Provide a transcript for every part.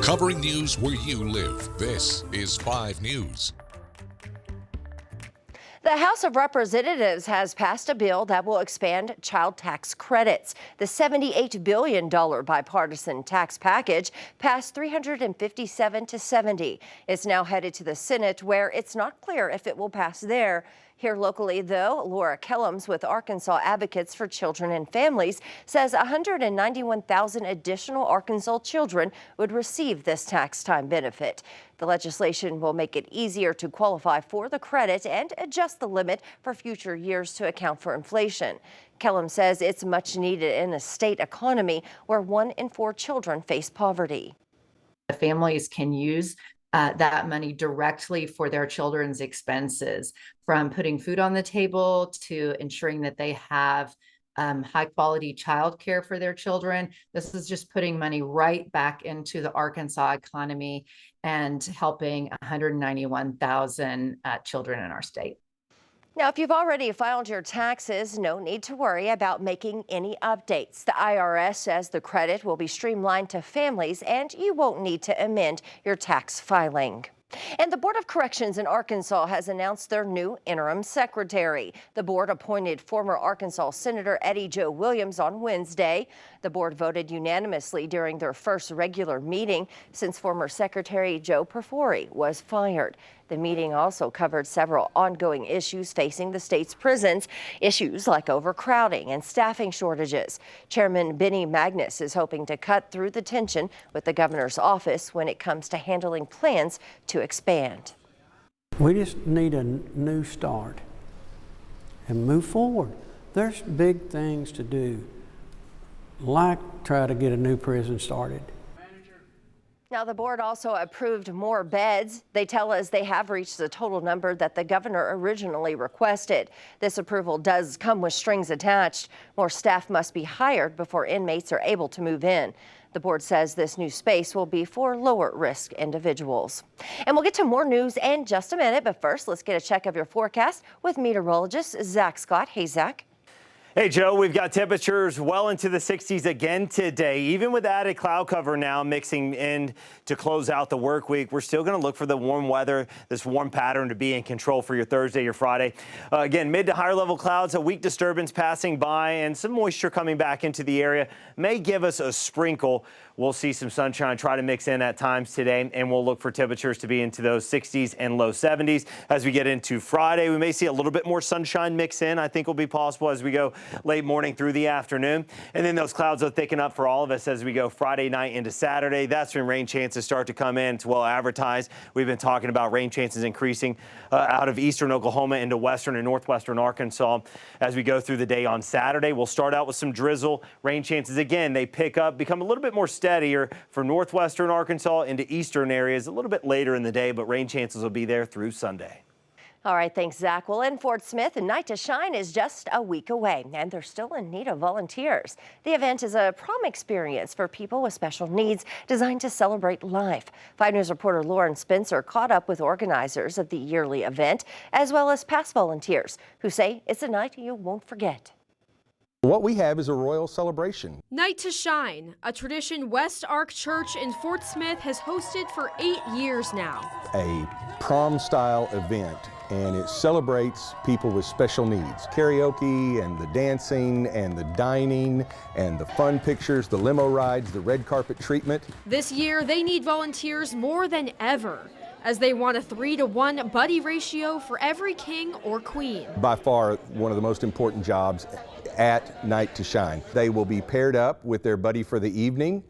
Covering news where you live, this is 5 News. The House of Representatives has passed a bill that will expand child tax credits. The $78 billion bipartisan tax package passed 357 to 70. It's now headed to the Senate, where it's not clear if it will pass there. Here locally, though, Laura Kellums with Arkansas Advocates for Children and Families says 191,000 additional Arkansas children would receive this tax time benefit. The legislation will make it easier to qualify for the credit and adjust the limit for future years to account for inflation. Kellum says it's much needed in a state economy where 1 in 4 children face poverty. The families can use that money directly for their children's expenses, from putting food on the table to ensuring that they have high quality childcare for their children. This is just putting money right back into the Arkansas economy and helping 191,000 children in our state. Now, if you've already filed your taxes, no need to worry about making any updates. The IRS says the credit will be streamlined to families and you won't need to amend your tax filing. And the Board of Corrections in Arkansas has announced their new interim secretary. The board appointed former Arkansas Senator Eddie Joe Williams on Wednesday. The board voted unanimously during their first regular meeting since former Secretary Joe Perfori was fired. The meeting also covered several ongoing issues facing the state's prisons, issues like overcrowding and staffing shortages. Chairman Benny Magnus is hoping to cut through the tension with the governor's office when it comes to handling plans to expand. We just need a new start and move forward. There's big things to do, like try to get a new prison started. Now, the board also approved more beds. They tell us they have reached the total number that the governor originally requested. This approval does come with strings attached. More staff must be hired before inmates are able to move in. The board says this new space will be for lower risk individuals. And we'll get to more news in just a minute, but first let's get a check of your forecast with meteorologist Zach Scott. Hey, Zach. Hey, Joe, we've got temperatures well into the 60s again today. Even with added cloud cover now mixing in to close out the work week, we're still going to look for the warm weather, this warm pattern to be in control for your Thursday, your Friday. Again, mid to higher level clouds, a weak disturbance passing by, and some moisture coming back into the area may give us a sprinkle. We'll see some sunshine try to mix in at times today, and we'll look for temperatures to be into those 60s and low 70s. As we get into Friday, we may see a little bit more sunshine mix in, I think will be possible as we go late morning through the afternoon. And then those clouds will thicken up for all of us as we go Friday night into Saturday. That's when rain chances start to come in. It's well advertised. We've been talking about rain chances increasing out of eastern Oklahoma into western and northwestern Arkansas. As we go through the day on Saturday, we'll start out with some drizzle. Rain chances, again, they pick up, become a little bit more steadier for northwestern Arkansas into eastern areas a little bit later in the day, but rain chances will be there through Sunday. All right, thanks, Zach. Well, in Fort Smith, Night to Shine is just a week away, and they're still in need of volunteers. The event is a prom experience for people with special needs designed to celebrate life. 5 News reporter Lauren Spencer caught up with organizers of the yearly event, as well as past volunteers, who say it's a night you won't forget. What we have is a royal celebration. Night to Shine, a tradition West Ark Church in Fort Smith has hosted for 8 years now. A prom-style event, and it celebrates people with special needs. Karaoke and the dancing and the dining and the fun pictures, the limo rides, the red carpet treatment. This year, they need volunteers more than ever, as they want a 3-to-1 buddy ratio for every king or queen. By far, one of the most important jobs at Night to Shine. They will be paired up with their buddy for the evening,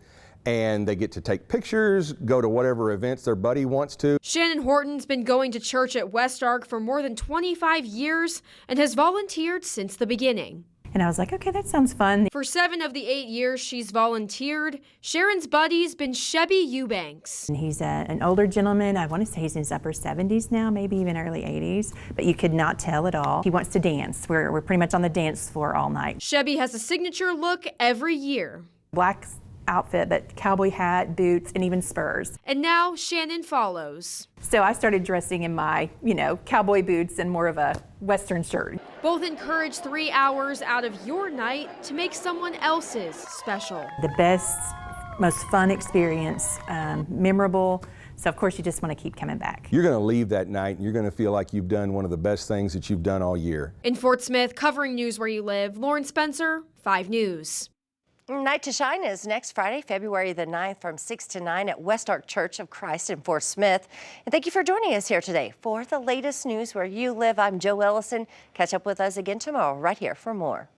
and they get to take pictures, go to whatever events their buddy wants to. Shannon Horton's been going to church at West Ark for more than 25 years and has volunteered since the beginning. And I was like, okay, that sounds fun. For 7 of the 8 years she's volunteered, Sharon's buddy's been Chevy Eubanks. And he's an older gentleman. I want to say he's in his upper 70s now, maybe even early 80s, but you could not tell at all. He wants to dance. We're pretty much on the dance floor all night. Chevy has a signature look every year. Black outfit, but cowboy hat, boots, and even spurs. And now Shannon follows. So I started dressing in my, cowboy boots and more of a Western shirt. Both encourage 3 hours out of your night to make someone else's special. The best most fun experience, memorable. So of course you just want to keep coming back. You're going to leave that night and you're going to feel like you've done one of the best things that you've done all year. In Fort Smith, covering news where you live, Lauren Spencer, 5 News. Night to Shine is next Friday, February the 9th from 6 to 9 at West Ark Church of Christ in Fort Smith. And thank you for joining us here today. For the latest news where you live, I'm Jo Ellison. Catch up with us again tomorrow right here for more.